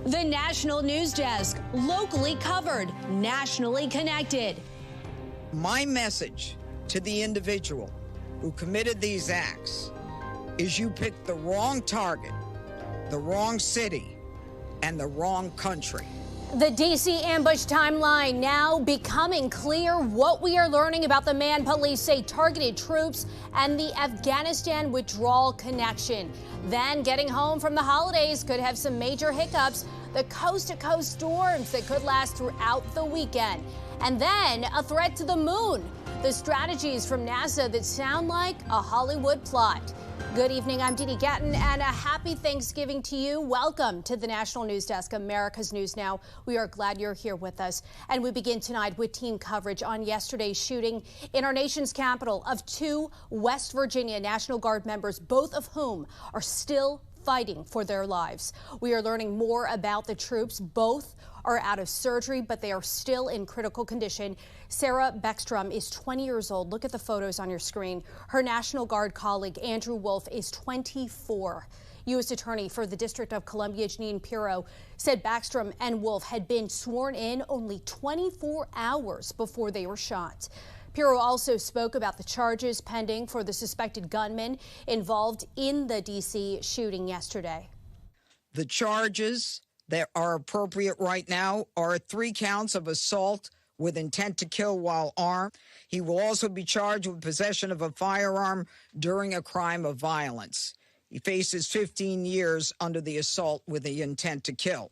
The National News Desk, locally covered, nationally connected. My message to the individual who committed these acts is you picked the wrong target, the wrong city, and the wrong country. The D.C. ambush timeline now becoming clear. What we are learning about the man police say targeted troops and the Afghanistan withdrawal connection. Then getting home from the holidays could have some major hiccups. The coast-to-coast storms that could last throughout the weekend. And then a threat to the moon. The strategies from NASA that sound like a Hollywood plot. Good evening, I'm Dee Dee Gatton, and a happy Thanksgiving to you. Welcome to the National News Desk, America's News Now. We are glad you're here with us. And we begin tonight with team coverage on yesterday's shooting in our nation's capital of two West Virginia National Guard members, both of whom are still fighting for their lives. We are learning more about the troops. Both are out of surgery, but they are still in critical condition. Sarah Beckstrom is 20 years old. Look at the photos on your screen. Her National Guard colleague, Andrew Wolf, is 24. U.S. Attorney for the District of Columbia, Jeanine Pirro, said Beckstrom and Wolf had been sworn in only 24 hours before they were shot. Pirro also spoke about the charges pending for the suspected gunman involved in the D.C. shooting yesterday. The charges that are appropriate right now are 3 counts of assault with intent to kill while armed. He will also be charged with possession of a firearm during a crime of violence. He faces 15 years under the assault with the intent to kill.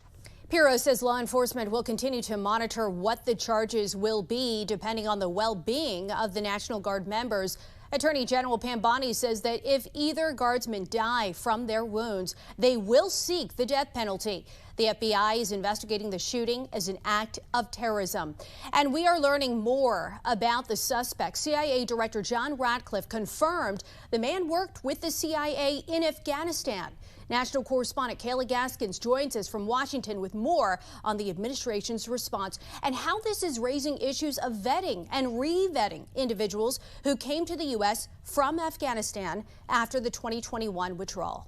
Pirro says law enforcement will continue to monitor what the charges will be, depending on the well-being of the National Guard members. Attorney General Pam Bondi says that if either guardsmen die from their wounds, they will seek the death penalty. The FBI is investigating the shooting as an act of terrorism. And we are learning more about the suspect. CIA Director John Ratcliffe confirmed the man worked with the CIA in Afghanistan. National correspondent Kayla Gaskins joins us from Washington with more on the administration's response and how this is raising issues of vetting and re-vetting individuals who came to the U.S. from Afghanistan after the 2021 withdrawal.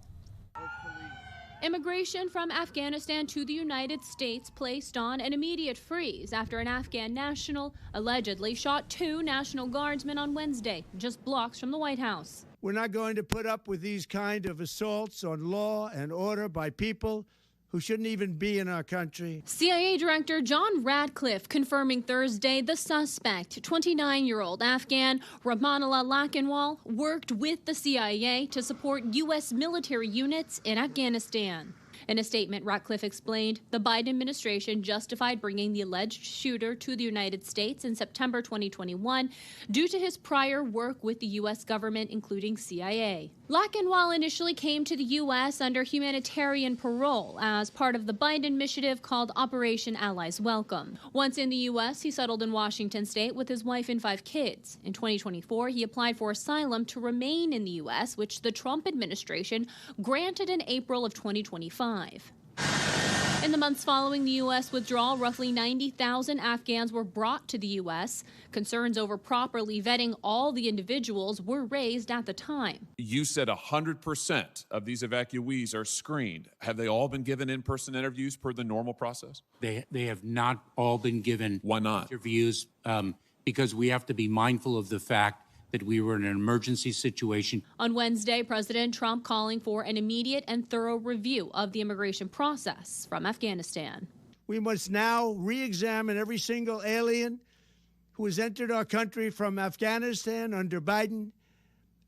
Immigration from Afghanistan to the United States placed on an immediate freeze after an Afghan national allegedly shot 2 National Guardsmen on Wednesday, just blocks from the White House. We're not going to put up with these kind of assaults on law and order by people who shouldn't even be in our country. CIA Director John Ratcliffe confirming Thursday the suspect, 29-year-old Afghan Ramanullah Lakanwal, worked with the CIA to support U.S. military units in Afghanistan. In a statement, Ratcliffe explained the Biden administration justified bringing the alleged shooter to the United States in September 2021 due to his prior work with the U.S. government, including CIA. Lakanwal initially came to the U.S. under humanitarian parole as part of the Biden initiative called Operation Allies Welcome. Once in the U.S., he settled in Washington state with his wife and 5 kids. In 2024, he applied for asylum to remain in the U.S., which the Trump administration granted in April of 2025. In the months following the U.S. withdrawal, roughly 90,000 Afghans were brought to the U.S. Concerns over properly vetting all the individuals were raised at the time. You said 100% of these evacuees are screened. Have they all been given in-person interviews per the normal process? They have not all been given. Why not? Interviews because we have to be mindful of the fact that we were in an emergency situation. On Wednesday, President Trump calling for an immediate and thorough review of the immigration process from Afghanistan. We must now re-examine every single alien who has entered our country from Afghanistan under Biden,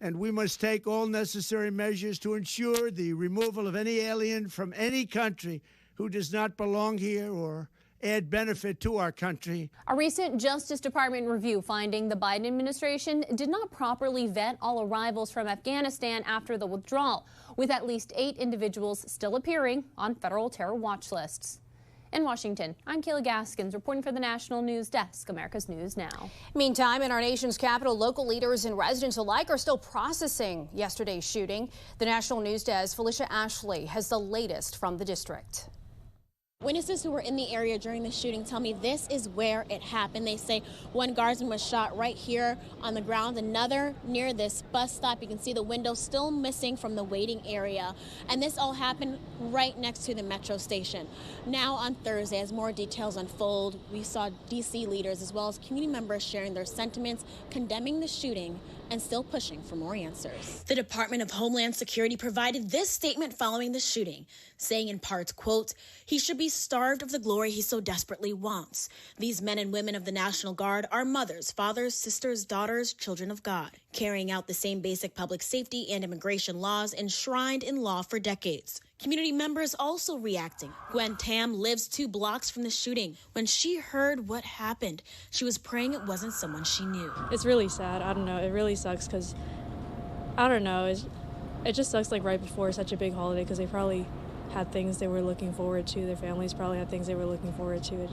and we must take all necessary measures to ensure the removal of any alien from any country who does not belong here or add benefit to our country. A recent Justice Department review finding the Biden administration did not properly vet all arrivals from Afghanistan after the withdrawal, with at least 8 individuals still appearing on federal terror watch lists. In Washington, I'm Kayla Gaskins reporting for the National News Desk, America's News Now. Meantime, in our nation's capital, local leaders and residents alike are still processing yesterday's shooting. The National News Desk, Felicia Ashley, has the latest from the district. Witnesses who were in the area during the shooting tell me this is where it happened. They say one guardsman was shot right here on the ground, another near this bus stop. You can see the window still missing from the waiting area. And this all happened right next to the metro station. Now on Thursday, as more details unfold, we saw D.C. leaders as well as community members sharing their sentiments, condemning the shooting and still pushing for more answers. The Department of Homeland Security provided this statement following the shooting, saying in part, quote, "He should be starved of the glory he so desperately wants. These men and women of the National Guard are mothers, fathers, sisters, daughters, children of God, carrying out the same basic public safety and immigration laws enshrined in law for decades." Community members also reacting. Gwen Tam lives 2 blocks from the shooting. When she heard what happened, she was praying it wasn't someone she knew. It's really sad. I don't know. It really sucks because, I don't know, it just sucks like right before such a big holiday because they probably had things they were looking forward to. Their families probably had things they were looking forward to. It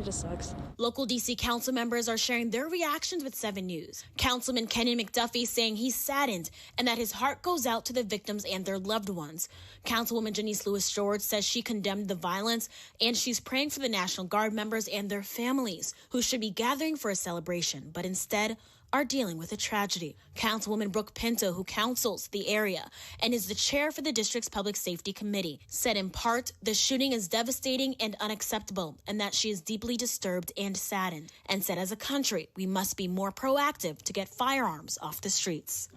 just sucks. Local D.C. council members are sharing their reactions with 7 News. Councilman Kenyon McDuffie saying he's saddened and that his heart goes out to the victims and their loved ones. Councilwoman Janice Lewis-George says she condemned the violence and she's praying for the National Guard members and their families who should be gathering for a celebration, but instead are dealing with a tragedy. Councilwoman Brooke Pinto, who counsels the area and is the chair for the district's public safety committee, said in part the shooting is devastating and unacceptable and that she is deeply disturbed and saddened, and said as a country we must be more proactive to get firearms off the streets.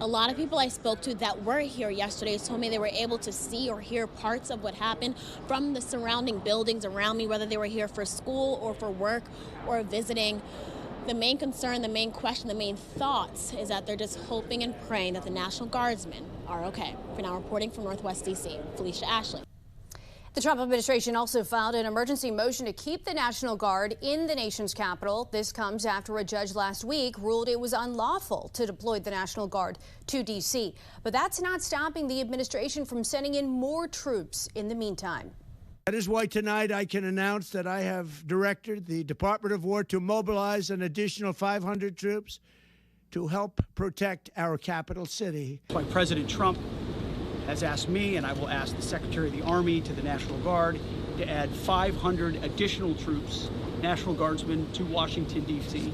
A lot of people I spoke to that were here yesterday told me they were able to see or hear parts of what happened from the surrounding buildings around me, whether they were here for school or for work or visiting. The main concern, the main question, the main thoughts is that they're just hoping and praying that the National Guardsmen are okay. For now, reporting from Northwest D.C., Felicia Ashley. The Trump administration also filed an emergency motion to keep the National Guard in the nation's capital. This comes after a judge last week ruled it was unlawful to deploy the National Guard to D.C. But that's not stopping the administration from sending in more troops in the meantime. That is why tonight I can announce that I have directed the Department of War to mobilize an additional 500 troops to help protect our capital city. That's why President Trump has asked me, and I will ask the Secretary of the Army, to the National Guard to add 500 additional troops, National Guardsmen, to Washington, D.C.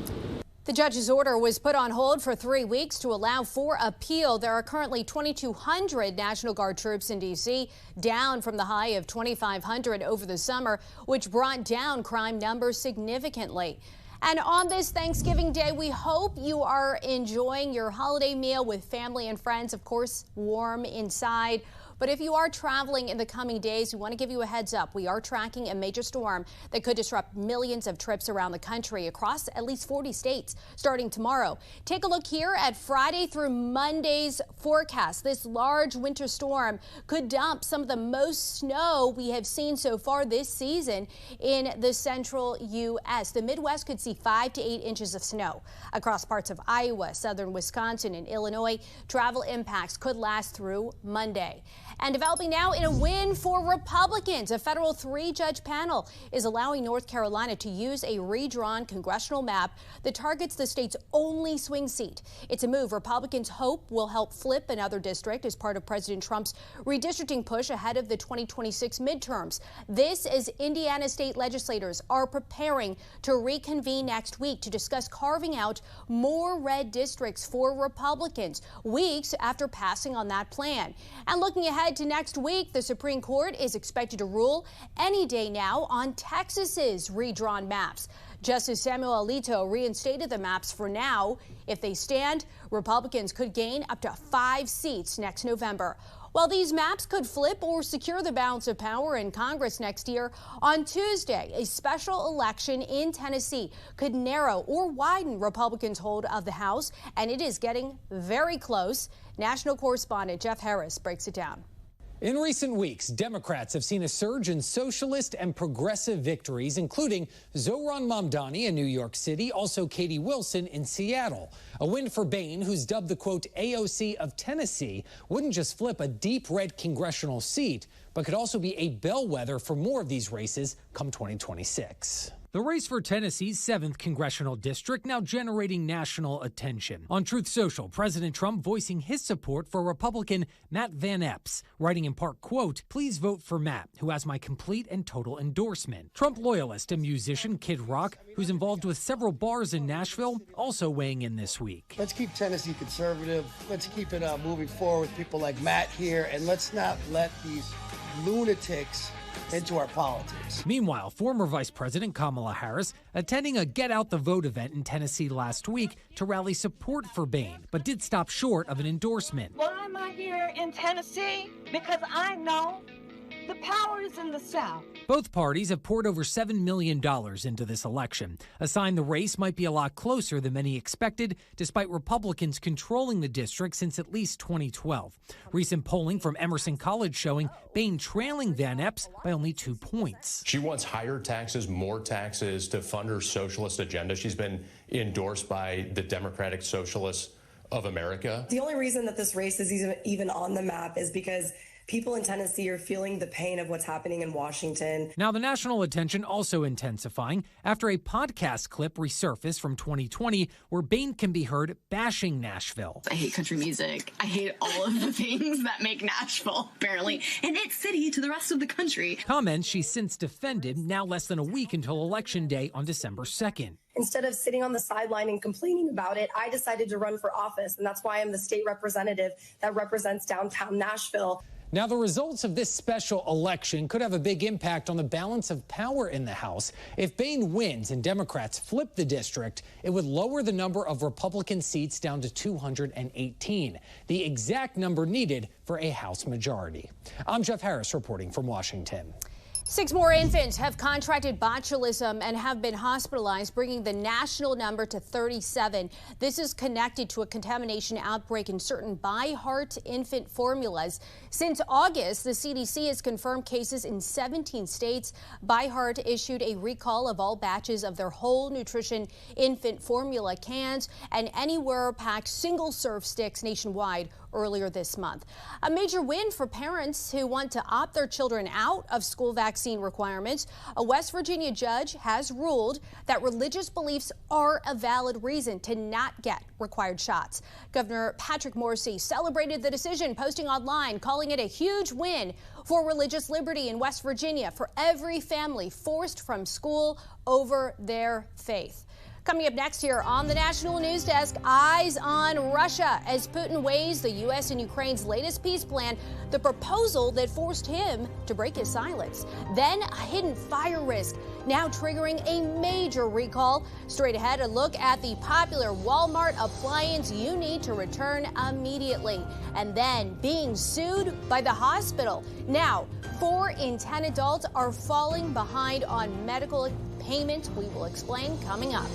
The judge's order was put on hold for 3 weeks to allow for appeal. There are currently 2,200 National Guard troops in D.C., down from the high of 2,500 over the summer, which brought down crime numbers significantly. And on this Thanksgiving Day, we hope you are enjoying your holiday meal with family and friends, of course, warm inside. But if you are traveling in the coming days, we want to give you a heads up. We are tracking a major storm that could disrupt millions of trips around the country across at least 40 states starting tomorrow. Take a look here at Friday through Monday's forecast. This large winter storm could dump some of the most snow we have seen so far this season in the central U.S. The Midwest could see 5 to 8 inches of snow across parts of Iowa, southern Wisconsin, and Illinois. Travel impacts could last through Monday. And developing now in a win for Republicans, a federal 3-judge panel is allowing North Carolina to use a redrawn congressional map that targets the state's only swing seat. It's a move Republicans hope will help flip another district as part of President Trump's redistricting push ahead of the 2026 midterms. This as Indiana state legislators are preparing to reconvene next week to discuss carving out more red districts for Republicans, weeks after passing on that plan. And looking ahead to next week, the Supreme Court is expected to rule any day now on Texas's redrawn maps. Justice Samuel Alito reinstated the maps for now. If they stand, Republicans could gain up to 5 seats next November. While these maps could flip or secure the balance of power in Congress next year, on Tuesday, a special election in Tennessee could narrow or widen Republicans' hold of the House, and it is getting very close. National correspondent Jeff Harris breaks it down. In recent weeks, Democrats have seen a surge in socialist and progressive victories, including Zohran Mamdani in New York City, also Katie Wilson in Seattle. A win for Bain, who's dubbed the, quote, AOC of Tennessee, wouldn't just flip a deep red congressional seat, but could also be a bellwether for more of these races come 2026. The race for Tennessee's 7th congressional district now generating national attention. On Truth Social, President Trump voicing his support for Republican Matt Van Epps, writing in part, quote, "Please vote for Matt, who has my complete and total endorsement." Trump loyalist and musician Kid Rock, who's involved with several bars in Nashville, also weighing in this week. Let's keep Tennessee conservative. Let's keep it moving forward with people like Matt here, and let's not let these lunatics into our politics. Meanwhile, former Vice President Kamala Harris attending a Get Out the Vote event in Tennessee last week to rally support for Bain, but did stop short of an endorsement. Why am I here in Tennessee? Because I know the power is in the South. Both parties have poured over $7 million into this election, a sign the race might be a lot closer than many expected, despite Republicans controlling the district since at least 2012. Recent polling from Emerson College showing Bain trailing Van Epps by only 2 points. She wants higher taxes, more taxes to fund her socialist agenda. She's been endorsed by the Democratic Socialists of America. The only reason that this race is even on the map is because people in Tennessee are feeling the pain of what's happening in Washington. Now, the national attention also intensifying after a podcast clip resurfaced from 2020 where Bain can be heard bashing Nashville. I hate country music. I hate all of the things that make Nashville, apparently, an it city to the rest of the country. Comments she's since defended, now less than a week until Election Day on December 2nd. Instead of sitting on the sideline and complaining about it, I decided to run for office, and that's why I'm the state representative that represents downtown Nashville. Now, the results of this special election could have a big impact on the balance of power in the House. If Bain wins and Democrats flip the district, it would lower the number of Republican seats down to 218, the exact number needed for a House majority. I'm Jeff Harris reporting from Washington. 6 more infants have contracted botulism and have been hospitalized, bringing the national number to 37. This is connected to a contamination outbreak in certain ByHeart infant formulas. Since August, the CDC has confirmed cases in 17 states. ByHeart issued a recall of all batches of their whole nutrition infant formula cans and Anywhere packed single-serve sticks nationwide earlier this month. A major win for parents who want to opt their children out of school vaccine requirements. A West Virginia judge has ruled that religious beliefs are a valid reason to not get required shots. Governor Patrick Morrisey celebrated the decision, posting online, calling it a huge win for religious liberty in West Virginia for every family forced from school over their faith. Coming up next here on the National News Desk, eyes on Russia as Putin weighs the U.S. and Ukraine's latest peace plan, the proposal that forced him to break his silence. Then a hidden fire risk, now triggering a major recall. Straight ahead, a look at the popular Walmart appliance you need to return immediately. And then being sued by the hospital. Now, 4 in 10 adults are falling behind on medical payments. We will explain coming up.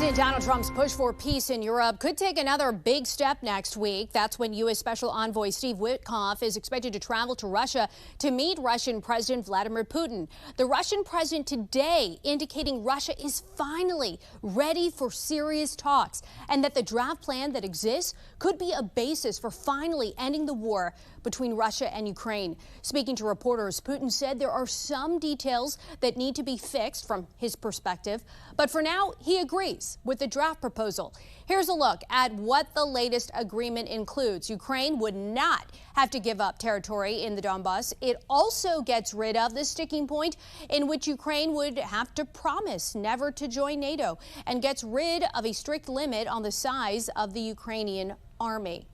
President Donald Trump's push for peace in Europe could take another big step next week. That's when U.S. Special Envoy Steve Witkoff is expected to travel to Russia to meet Russian President Vladimir Putin. The Russian president today indicating Russia is finally ready for serious talks and that the draft plan that exists could be a basis for finally ending the war between Russia and Ukraine. Speaking to reporters, Putin said there are some details that need to be fixed from his perspective, but for now, he agrees with the draft proposal. Here's a look at what the latest agreement includes. Ukraine would not have to give up territory in the Donbass. It also gets rid of the sticking point in which Ukraine would have to promise never to join NATO and gets rid of a strict limit on the size of the Ukrainian army.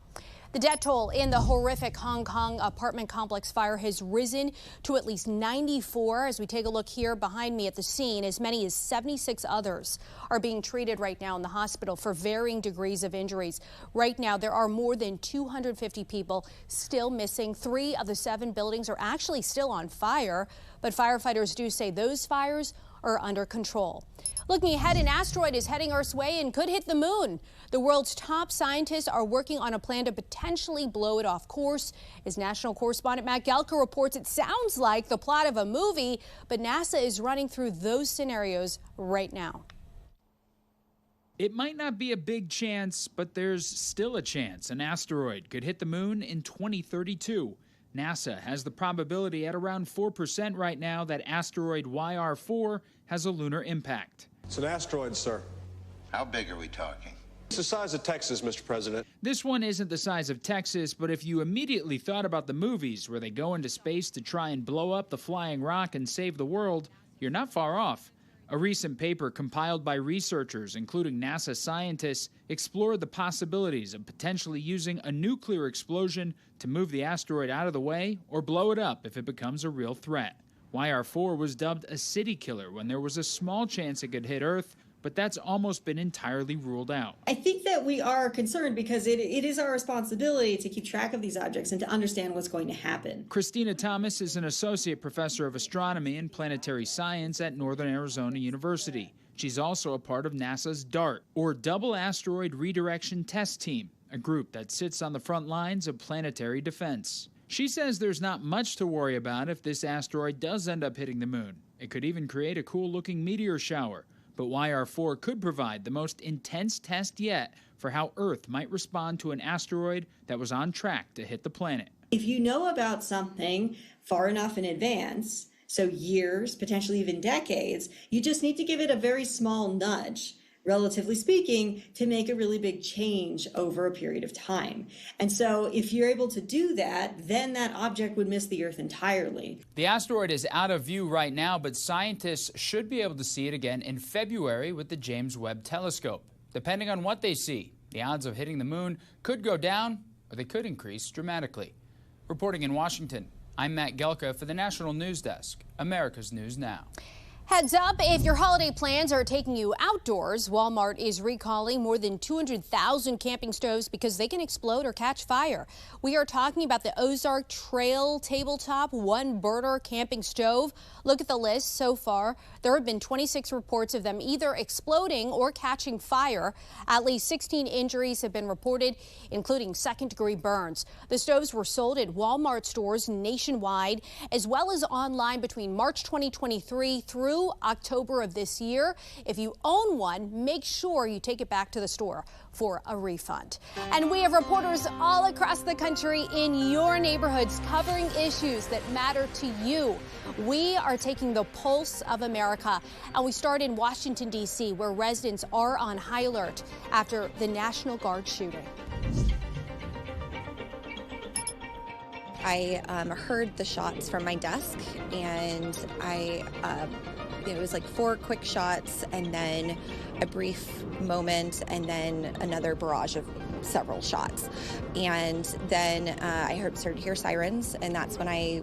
The death toll in the horrific Hong Kong apartment complex fire has risen to at least 94. As we take a look here behind me at the scene, as many as 76 others are being treated right now in the hospital for varying degrees of injuries. Right now, there are more than 250 people still missing. 3 of the 7 buildings are actually still on fire, but firefighters do say those fires are under control. Looking ahead, an asteroid is heading Earth's way and could hit the moon. The world's top scientists are working on a plan to potentially blow it off course. As national correspondent Matt Gelka reports, it sounds like the plot of a movie, but NASA is running through those scenarios right now. It might not be a big chance, but there's still a chance an asteroid could hit the moon in 2032. NASA has the probability at around 4% right now that asteroid YR4 has a lunar impact. It's an asteroid, sir. How big are we talking? It's the size of Texas, Mr. President. This one isn't the size of Texas, but if you immediately thought about the movies where they go into space to try and blow up the flying rock and save the world, you're not far off. A recent paper compiled by researchers, including NASA scientists, explored the possibilities of potentially using a nuclear explosion to move the asteroid out of the way or blow it up if it becomes a real threat. YR4 was dubbed a city killer when there was a small chance it could hit Earth, but that's almost been entirely ruled out. I think that we are concerned because it is our responsibility to keep track of these objects and to understand what's going to happen. Christina Thomas is an associate professor of astronomy and planetary science at Northern Arizona University. She's also a part of NASA's DART, or Double Asteroid Redirection Test Team, a group that sits on the front lines of planetary defense. She says there's not much to worry about if this asteroid does end up hitting the moon. It could even create a cool-looking meteor shower. But YR4 could provide the most intense test yet for how Earth might respond to an asteroid that was on track to hit the planet. If you know about something far enough in advance, so years, potentially even decades, you just need to give it a very small nudge, relatively speaking, to make a really big change over a period of time. And so if you're able to do that, then that object would miss the Earth entirely. The asteroid is out of view right now, but scientists should be able to see it again in February with the James Webb Telescope. Depending on what they see, the odds of hitting the moon could go down or they could increase dramatically. Reporting in Washington, I'm Matt Gelka for the National News Desk, America's News Now. Heads up, if your holiday plans are taking you outdoors, Walmart is recalling more than 200,000 camping stoves because they can explode or catch fire. We are talking about the Ozark Trail Tabletop One-Burner Camping Stove. Look at the list so far. There have been 26 reports of them either exploding or catching fire. At least 16 injuries have been reported, including second-degree burns. The stoves were sold at Walmart stores nationwide, as well as online between March 2023 through October of this year. If you own one, make sure you take it back to the store for a refund. And we have reporters all across the country in your neighborhoods covering issues that matter to you. We are taking the pulse of America, and we start in Washington, D.C., where residents are on high alert after the National Guard shooting. I heard the shots from my desk, and it was like 4 quick shots and then a brief moment and then another barrage of several shots. And then I started to hear sirens, and that's when I,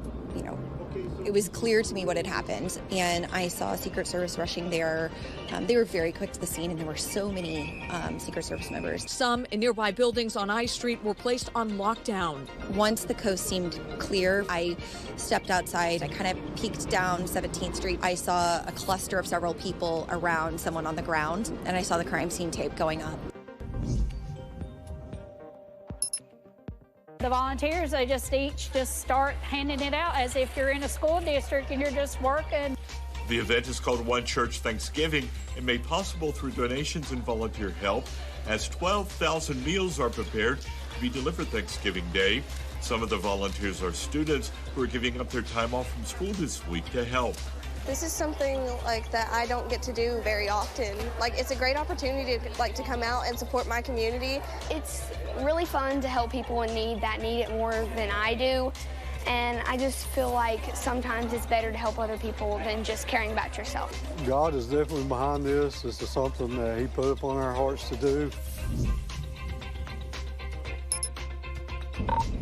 It was clear to me what had happened, and I saw Secret Service rushing there. They were very quick to the scene, and there were so many Secret Service members. Some in nearby buildings on I Street were placed on lockdown. Once the coast seemed clear, I stepped outside. I kind of peeked down 17th Street. I saw a cluster of several people around someone on the ground, and I saw the crime scene tape going up. The volunteers, they each start handing it out as if you're in a school district and you're just working. The event is called One Church Thanksgiving and made possible through donations and volunteer help, as 12,000 meals are prepared to be delivered Thanksgiving Day. Some of the volunteers are students who are giving up their time off from school this week to help. This is something like that I don't get to do very often. Like, it's a great opportunity to come out and support my community. It's really fun to help people in need that need it more than I do. And I just feel like sometimes it's better to help other people than just caring about yourself. God is definitely behind this. This is something that He put upon our hearts to do.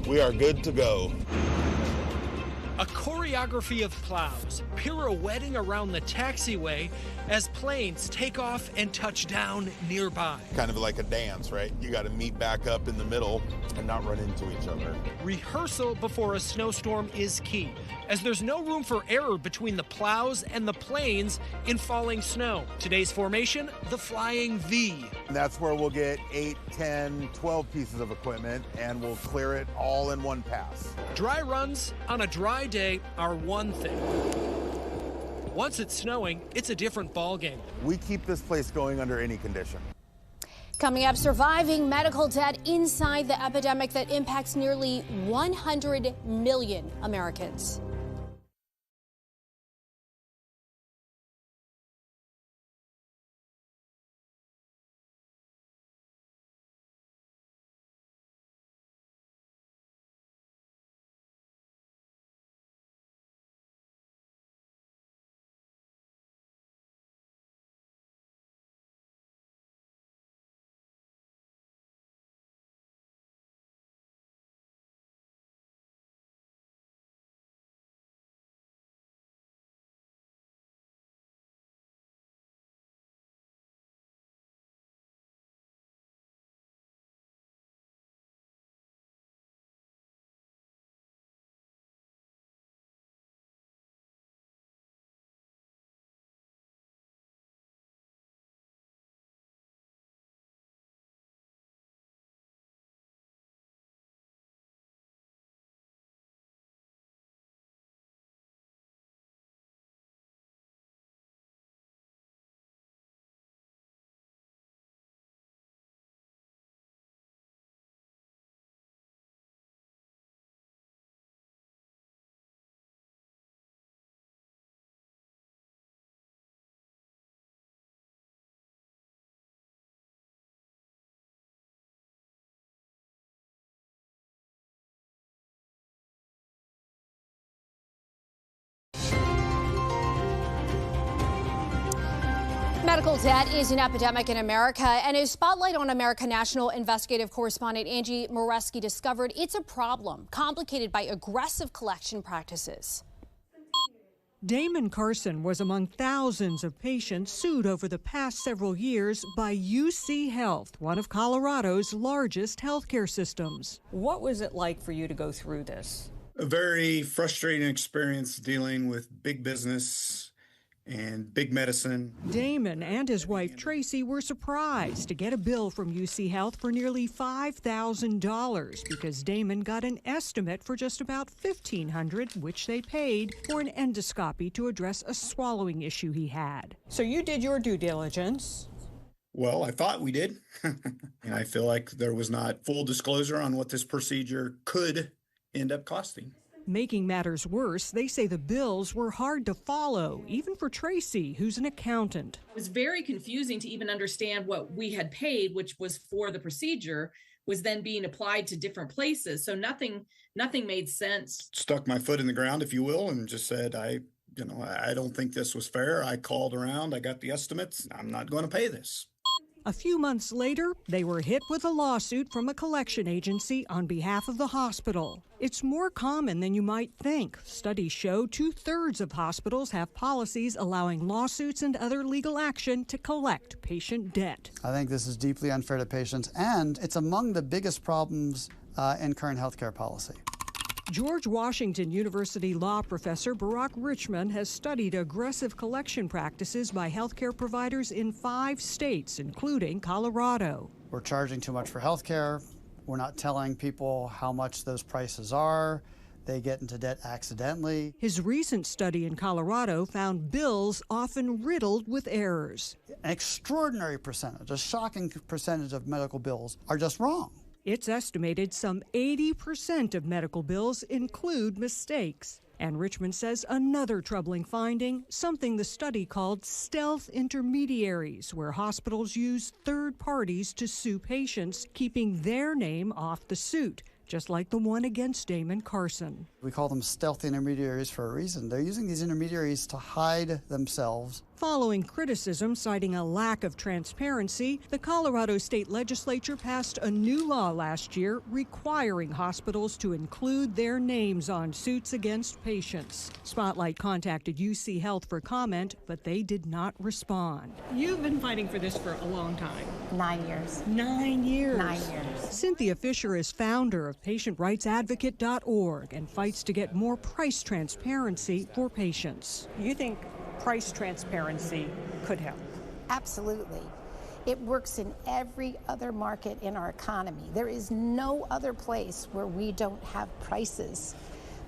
We are good to go. A choreography of plows pirouetting around the taxiway as planes take off and touch down nearby. Kind of like a dance, right? You got to meet back up in the middle and not run into each other. Rehearsal before a snowstorm is key, as there's no room for error between the plows and the planes in falling snow. Today's formation, the Flying V. And that's where we'll get 8, 10, 12 pieces of equipment, and we'll clear it all in one pass. Dry runs on a dry day are one thing. Once it's snowing, it's a different ballgame. We keep this place going under any condition. Coming up, surviving medical debt inside the epidemic that impacts nearly 100 million Americans. Medical debt is an epidemic in America, and as Spotlight on America National investigative correspondent Angie Moreski discovered, it's a problem complicated by aggressive collection practices. Damon Carson was among thousands of patients sued over the past several years by UC Health, one of Colorado's largest healthcare systems. What was it like for you to go through this? A very frustrating experience dealing with big business and big medicine. Damon and his wife Tracy were surprised to get a bill from UC Health for nearly $5,000 because Damon got an estimate for just about $1,500, which they paid for an endoscopy to address a swallowing issue he had. So you did your due diligence. Well, I thought we did. And I feel like there was not full disclosure on what this procedure could end up costing. Making matters worse, they say the bills were hard to follow, even for Tracy, who's an accountant. It was very confusing to even understand what we had paid, which was for the procedure, was then being applied to different places. So nothing made sense. Stuck my foot in the ground, if you will, and just said, I don't think this was fair. I called around, I got the estimates. I'm not going to pay this. A few months later, they were hit with a lawsuit from a collection agency on behalf of the hospital. It's more common than you might think. Studies show 2/3 of hospitals have policies allowing lawsuits and other legal action to collect patient debt. I think this is deeply unfair to patients, and it's among the biggest problems in current healthcare policy. George Washington University law professor Barack Richmond has studied aggressive collection practices by healthcare providers in 5 states, including Colorado. We're charging too much for healthcare. We're not telling people how much those prices are. They get into debt accidentally. His recent study in Colorado found bills often riddled with errors. An extraordinary percentage, a shocking percentage of medical bills are just wrong. It's estimated some 80% of medical bills include mistakes. And Richmond says another troubling finding, something the study called stealth intermediaries, where hospitals use third parties to sue patients, keeping their name off the suit, just like the one against Damon Carson. We call them stealth intermediaries for a reason. They're using these intermediaries to hide themselves. Following criticism citing a lack of transparency, the Colorado State Legislature passed a new law last year requiring hospitals to include their names on suits against patients. Spotlight contacted UC Health for comment, but they did not respond. You've been fighting for this for a long time. 9 years. 9 years. 9 years. Cynthia Fisher is founder of PatientRightsAdvocate.org and fights to get more price transparency for patients. You think price transparency could help? Absolutely. It works in every other market in our economy. There is no other place where we don't have prices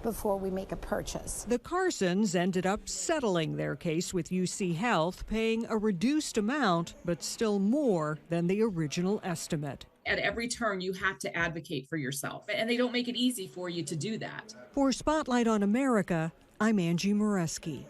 before we make a purchase. The Carsons ended up settling their case with UC Health, paying a reduced amount, but still more than the original estimate. At every turn, you have to advocate for yourself, and they don't make it easy for you to do that. For Spotlight on America, I'm Angie Moreski.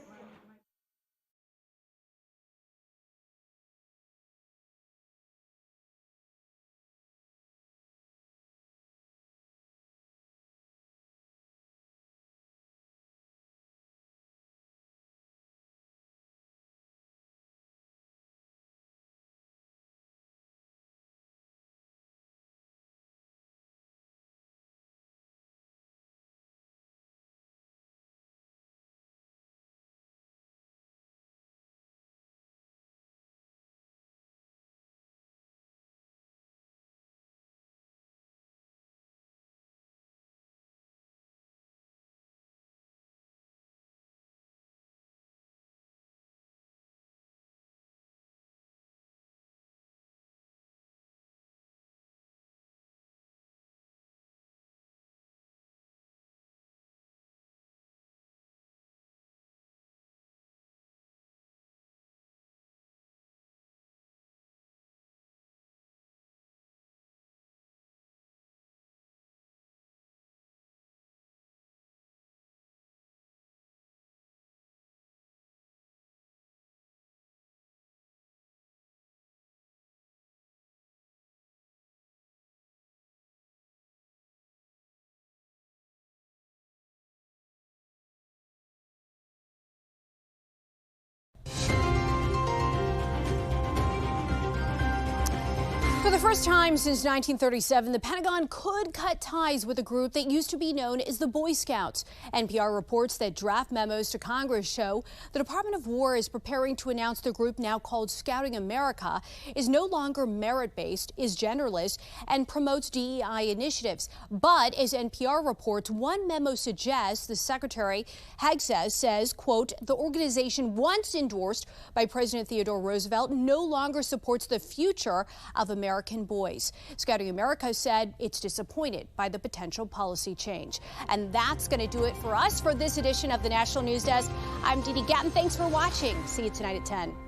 For the first time since 1937, the Pentagon could cut ties with a group that used to be known as the Boy Scouts. NPR reports that draft memos to Congress show the Department of War is preparing to announce the group, now called Scouting America, is no longer merit-based, is genderless, and promotes DEI initiatives. But as NPR reports, one memo suggests the Secretary Hegseth says, quote, the organization once endorsed by President Theodore Roosevelt no longer supports the future of American boys. Scouting America said it's disappointed by the potential policy change. And that's going to do it for us for this edition of the National News Desk. I'm Dee Dee Gatton. Thanks for watching. See you tonight at 10.